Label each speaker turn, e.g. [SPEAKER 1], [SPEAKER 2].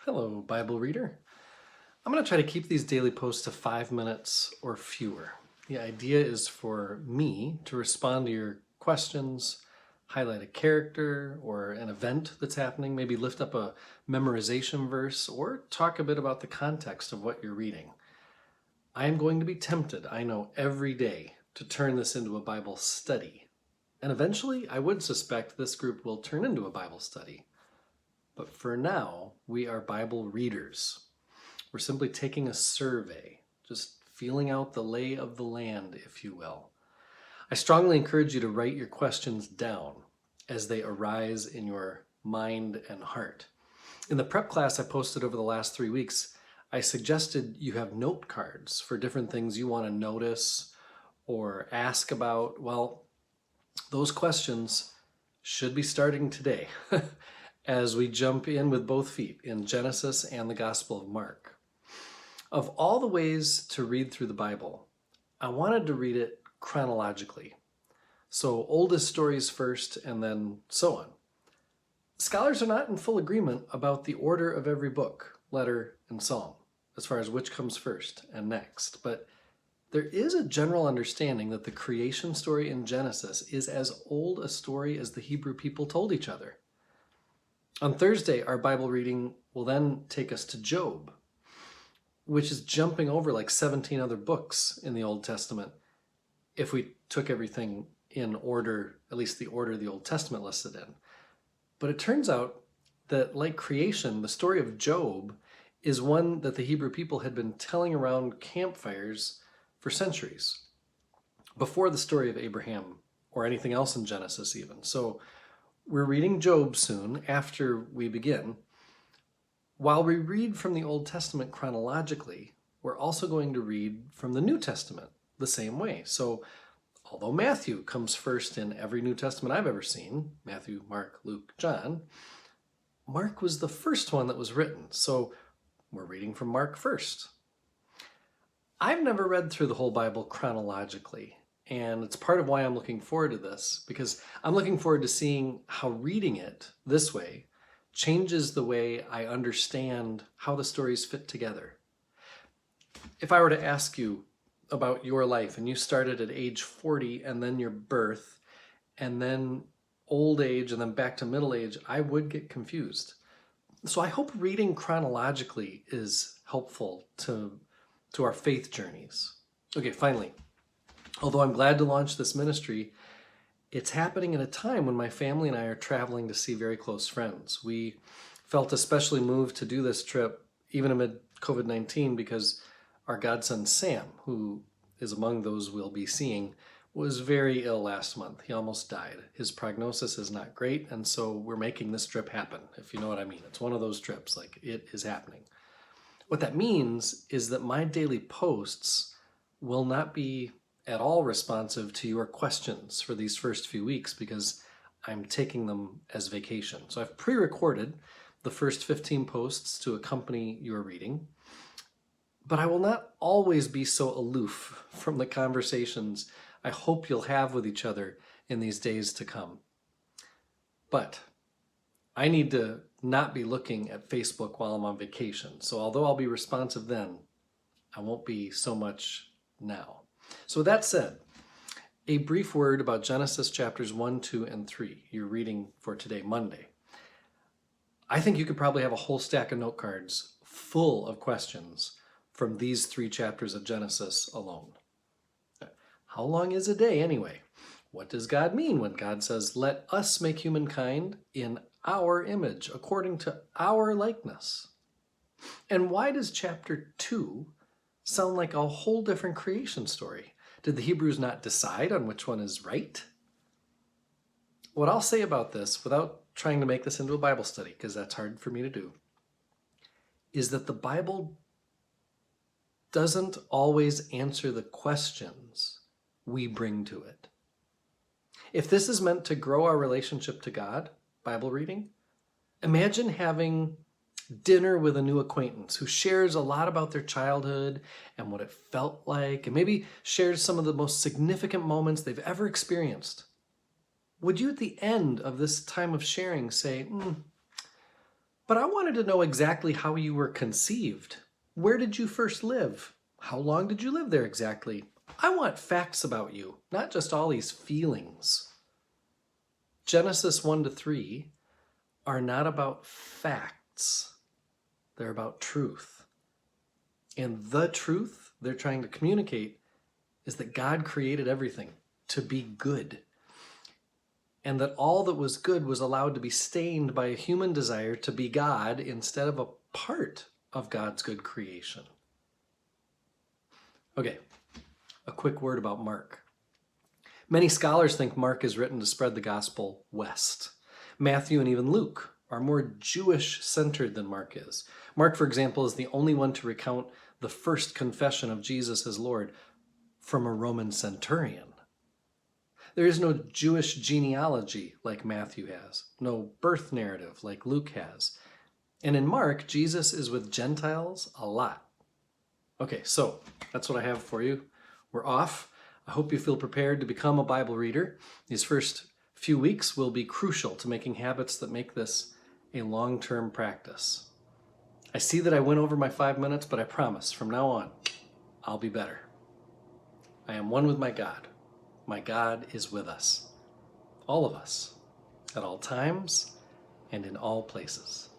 [SPEAKER 1] Hello, Bible reader. I'm going to try to keep these daily posts to 5 minutes or fewer. The idea is for me to respond to your questions, highlight a character or an event that's happening, maybe lift up a memorization verse, or talk a bit about the context of what you're reading. I am going to be tempted, I know, every day to turn this into a Bible study. And eventually, I would suspect this group will turn into a Bible study. But for now, we are Bible readers. We're simply taking a survey, just feeling out the lay of the land, if you will. I strongly encourage you to write your questions down as they arise in your mind and heart. In the prep class I posted over the last 3 weeks, I suggested you have note cards for different things you want to notice or ask about. Well, those questions should be starting today as we jump in with both feet in Genesis and the Gospel of Mark. Of all the ways to read through the Bible, I wanted to read it chronologically. So oldest stories first and then so on. Scholars are not in full agreement about the order of every book, letter, and psalm, as far as which comes first and next. But there is a general understanding that the creation story in Genesis is as old a story as the Hebrew people told each other. On Thursday, our Bible reading will then take us to Job, which is jumping over like 17 other books in the Old Testament if we took everything in order, at least the order the Old Testament listed in. But it turns out that, like creation, the story of Job is one that the Hebrew people had been telling around campfires for centuries, before the story of Abraham or anything else in Genesis even. So we're reading Job soon after we begin. While we read from the Old Testament chronologically, we're also going to read from the New Testament the same way. So although Matthew comes first in every New Testament I've ever seen, Matthew, Mark, Luke, John, Mark was the first one that was written. So we're reading from Mark first. I've never read through the whole Bible chronologically, and it's part of why I'm looking forward to this, because I'm looking forward to seeing how reading it this way changes the way I understand how the stories fit together. If I were to ask you about your life and you started at age 40 and then your birth and then old age and then back to middle age, I would get confused. So I hope reading chronologically is helpful to our faith journeys. Okay, finally, although I'm glad to launch this ministry, it's happening at a time when my family and I are traveling to see very close friends. We felt especially moved to do this trip, even amid COVID-19, because our godson Sam, who is among those we'll be seeing, was very ill last month. He almost died. His prognosis is not great, and so we're making this trip happen, if you know what I mean. It's one of those trips, like it is happening. What that means is that my daily posts will not be at all responsive to your questions for these first few weeks because I'm taking them as vacation. So I've pre-recorded the first 15 posts to accompany your reading, but I will not always be so aloof from the conversations I hope you'll have with each other in these days to come. But I need to not be looking at Facebook while I'm on vacation. So although I'll be responsive then, I won't be so much now. So with that said, a brief word about Genesis chapters 1, 2, and 3, your reading for today, Monday. I think you could probably have a whole stack of note cards full of questions from these 3 chapters of Genesis alone. How long is a day anyway? What does God mean when God says, "Let us make humankind in our image, according to our likeness"? And why does chapter 2 sound like a whole different creation story? Did the Hebrews not decide on which one is right? What I'll say about this, without trying to make this into a Bible study, because that's hard for me to do, is that the Bible doesn't always answer the questions we bring to it. If this is meant to grow our relationship to God, Bible reading, imagine having dinner with a new acquaintance who shares a lot about their childhood and what it felt like, and maybe shares some of the most significant moments they've ever experienced. Would you at the end of this time of sharing say, But I wanted to know exactly how you were conceived. Where did you first live? How long did you live there exactly? I want facts about you, not just all these feelings. Genesis 1 to 3 are not about facts. They're about truth. And the truth they're trying to communicate is that God created everything to be good. And that all that was good was allowed to be stained by a human desire to be God instead of a part of God's good creation. Okay, a quick word about Mark. Many scholars think Mark is written to spread the gospel west. Matthew and even Luke are more Jewish-centered than Mark is. Mark, for example, is the only one to recount the first confession of Jesus as Lord from a Roman centurion. There is no Jewish genealogy like Matthew has, no birth narrative like Luke has. And in Mark, Jesus is with Gentiles a lot. Okay, so that's what I have for you. We're off. I hope you feel prepared to become a Bible reader. These first few weeks will be crucial to making habits that make this a long-term practice. I see that I went over my 5 minutes, but I promise from now on, I'll be better. I am one with my God. My God is with us, all of us, at all times and in all places.